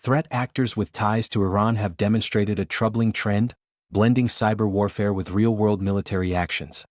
threat actors with ties to Iran have demonstrated a troubling trend, blending cyber warfare with real-world military actions.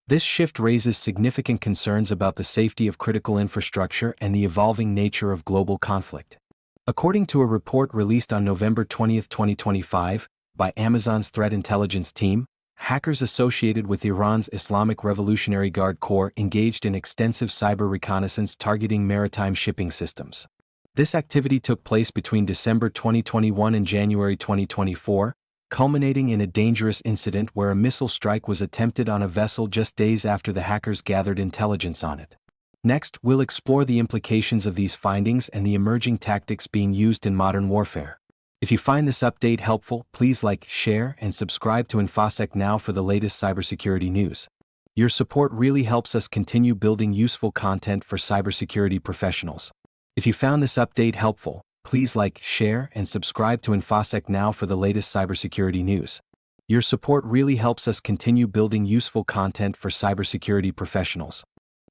This shift raises significant concerns about the safety of critical infrastructure and the evolving nature of global conflict. According to a report released on November 20, 2025, by Amazon's threat intelligence team, hackers associated with Iran's Islamic Revolutionary Guard Corps engaged in extensive cyber reconnaissance targeting maritime shipping systems. This activity took place between December 2021 and January 2024, culminating in a dangerous incident where a missile strike was attempted on a vessel just days after the hackers gathered intelligence on it. Next, we'll explore the implications of these findings and the emerging tactics being used in modern warfare. If you find this update helpful, please like, share, and subscribe to InfoSec Now for the latest cybersecurity news. Your support really helps us continue building useful content for cybersecurity professionals. If you found this update helpful, please like, share, and subscribe to InfoSec Now for the latest cybersecurity news. Your support really helps us continue building useful content for cybersecurity professionals.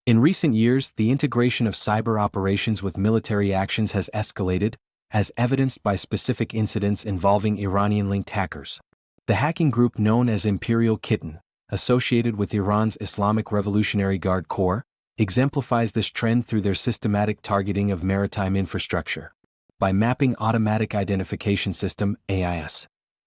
In recent years, the integration of cyber operations with military actions has escalated, as evidenced by specific incidents involving Iranian-linked hackers. The hacking group known as Imperial Kitten, associated with Iran's Islamic Revolutionary Guard Corps, exemplifies this trend through their systematic targeting of maritime infrastructure. By mapping Automatic Identification System (AIS)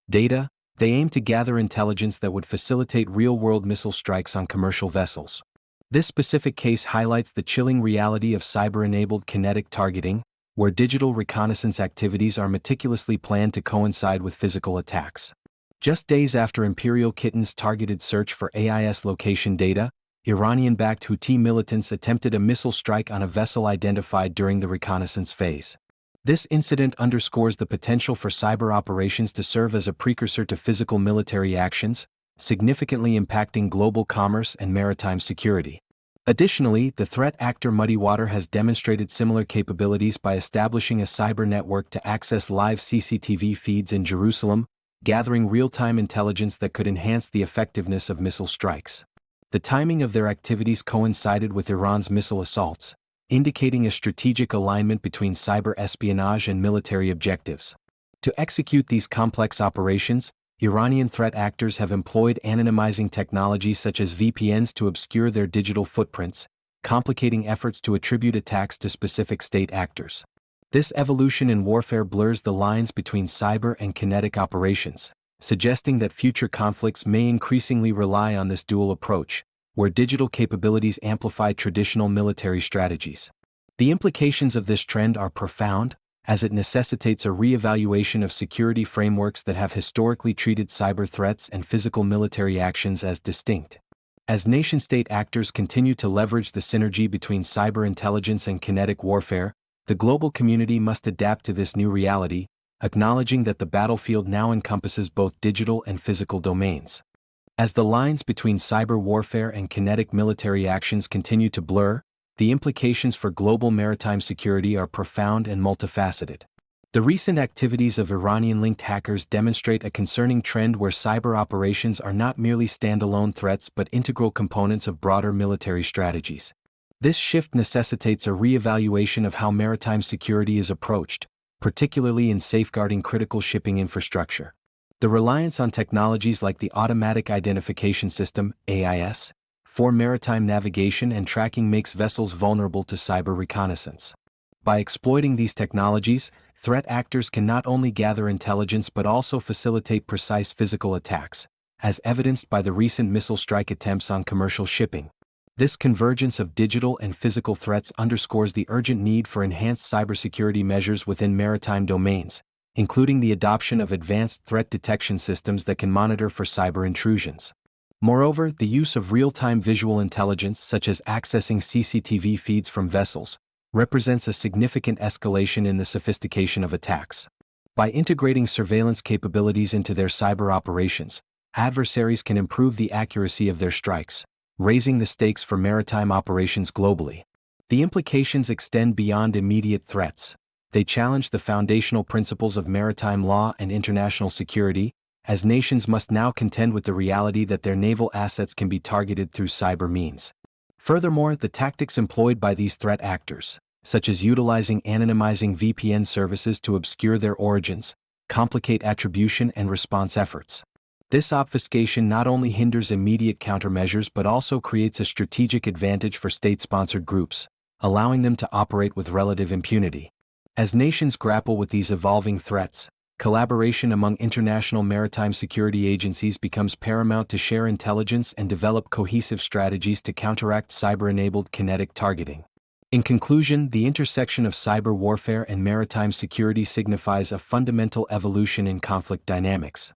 data, they aim to gather intelligence that would facilitate real-world missile strikes on commercial vessels. This specific case highlights the chilling reality of cyber-enabled kinetic targeting, where digital reconnaissance activities are meticulously planned to coincide with physical attacks. Just days after Imperial Kitten's targeted search for AIS location data, Iranian-backed Houthi militants attempted a missile strike on a vessel identified during the reconnaissance phase. This incident underscores the potential for cyber operations to serve as a precursor to physical military actions, significantly impacting global commerce and maritime security. Additionally, the threat actor Muddywater has demonstrated similar capabilities by establishing a cyber network to access live CCTV feeds in Jerusalem, gathering real-time intelligence that could enhance the effectiveness of missile strikes. The timing of their activities coincided with Iran's missile assaults, indicating a strategic alignment between cyber espionage and military objectives. To execute these complex operations, Iranian threat actors have employed anonymizing technologies such as VPNs to obscure their digital footprints, complicating efforts to attribute attacks to specific state actors. This evolution in warfare blurs the lines between cyber and kinetic operations, suggesting that future conflicts may increasingly rely on this dual approach, where digital capabilities amplify traditional military strategies. The implications of this trend are profound, as it necessitates a re-evaluation of security frameworks that have historically treated cyber threats and physical military actions as distinct. As nation-state actors continue to leverage the synergy between cyber intelligence and kinetic warfare, the global community must adapt to this new reality, acknowledging that the battlefield now encompasses both digital and physical domains. As the lines between cyber warfare and kinetic military actions continue to blur, the implications for global maritime security are profound and multifaceted. The recent activities of Iranian-linked hackers demonstrate a concerning trend where cyber operations are not merely standalone threats but integral components of broader military strategies. This shift necessitates a re-evaluation of how maritime security is approached, particularly in safeguarding critical shipping infrastructure. The reliance on technologies like the Automatic Identification System (AIS) for maritime navigation and tracking makes vessels vulnerable to cyber reconnaissance. By exploiting these technologies, threat actors can not only gather intelligence but also facilitate precise physical attacks, as evidenced by the recent missile strike attempts on commercial shipping. This convergence of digital and physical threats underscores the urgent need for enhanced cybersecurity measures within maritime domains, including the adoption of advanced threat detection systems that can monitor for cyber intrusions. Moreover, the use of real-time visual intelligence such as accessing CCTV feeds from vessels represents a significant escalation in the sophistication of attacks. By integrating surveillance capabilities into their cyber operations, adversaries can improve the accuracy of their strikes, raising the stakes for maritime operations globally. The implications extend beyond immediate threats. They challenge the foundational principles of maritime law and international security, as nations must now contend with the reality that their naval assets can be targeted through cyber means. Furthermore, the tactics employed by these threat actors, such as utilizing anonymizing VPN services to obscure their origins, complicate attribution and response efforts. This obfuscation not only hinders immediate countermeasures but also creates a strategic advantage for state-sponsored groups, allowing them to operate with relative impunity. As nations grapple with these evolving threats, collaboration among international maritime security agencies becomes paramount to share intelligence and develop cohesive strategies to counteract cyber-enabled kinetic targeting. In conclusion, the intersection of cyber warfare and maritime security signifies a fundamental evolution in conflict dynamics.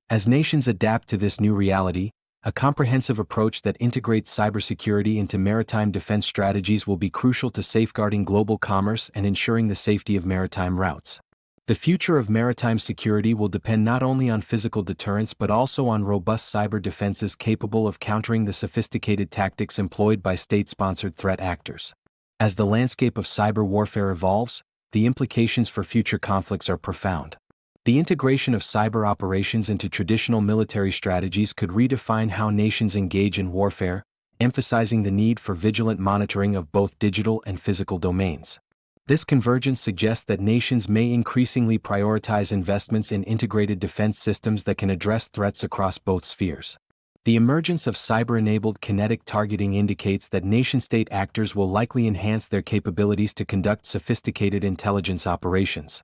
As nations adapt to this new reality, a comprehensive approach that integrates cybersecurity into maritime defense strategies will be crucial to safeguarding global commerce and ensuring the safety of maritime routes. The future of maritime security will depend not only on physical deterrence but also on robust cyber defenses capable of countering the sophisticated tactics employed by state-sponsored threat actors. As the landscape of cyber warfare evolves, the implications for future conflicts are profound. The integration of cyber operations into traditional military strategies could redefine how nations engage in warfare, emphasizing the need for vigilant monitoring of both digital and physical domains. This convergence suggests that nations may increasingly prioritize investments in integrated defense systems that can address threats across both spheres. The emergence of cyber-enabled kinetic targeting indicates that nation-state actors will likely enhance their capabilities to conduct sophisticated intelligence operations.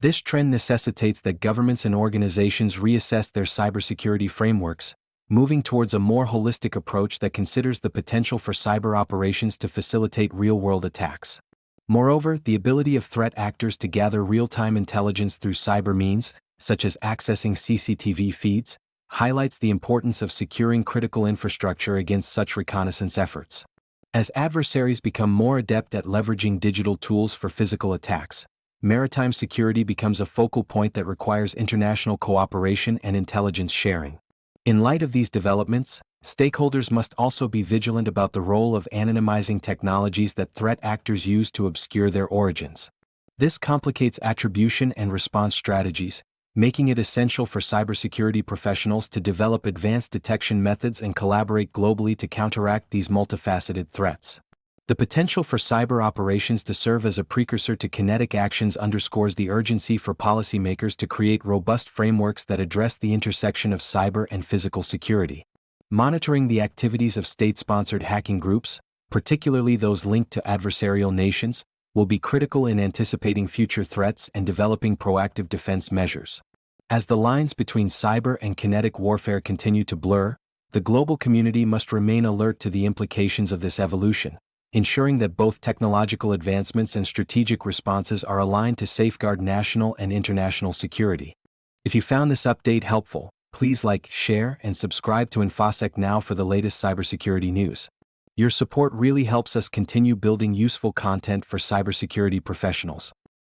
This trend necessitates that governments and organizations reassess their cybersecurity frameworks, moving towards a more holistic approach that considers the potential for cyber operations to facilitate real-world attacks. Moreover, the ability of threat actors to gather real-time intelligence through cyber means, such as accessing CCTV feeds, highlights the importance of securing critical infrastructure against such reconnaissance efforts. As adversaries become more adept at leveraging digital tools for physical attacks, maritime security becomes a focal point that requires international cooperation and intelligence sharing. In light of these developments, stakeholders must also be vigilant about the role of anonymizing technologies that threat actors use to obscure their origins. This complicates attribution and response strategies, making it essential for cybersecurity professionals to develop advanced detection methods and collaborate globally to counteract these multifaceted threats. The potential for cyber operations to serve as a precursor to kinetic actions underscores the urgency for policymakers to create robust frameworks that address the intersection of cyber and physical security. Monitoring the activities of state-sponsored hacking groups, particularly those linked to adversarial nations, will be critical in anticipating future threats and developing proactive defense measures. As the lines between cyber and kinetic warfare continue to blur, the global community must remain alert to the implications of this evolution, ensuring that both technological advancements and strategic responses are aligned to safeguard national and international security. If you found this update helpful, please like, share, and subscribe to InfoSec Now for the latest cybersecurity news. Your support really helps us continue building useful content for cybersecurity professionals.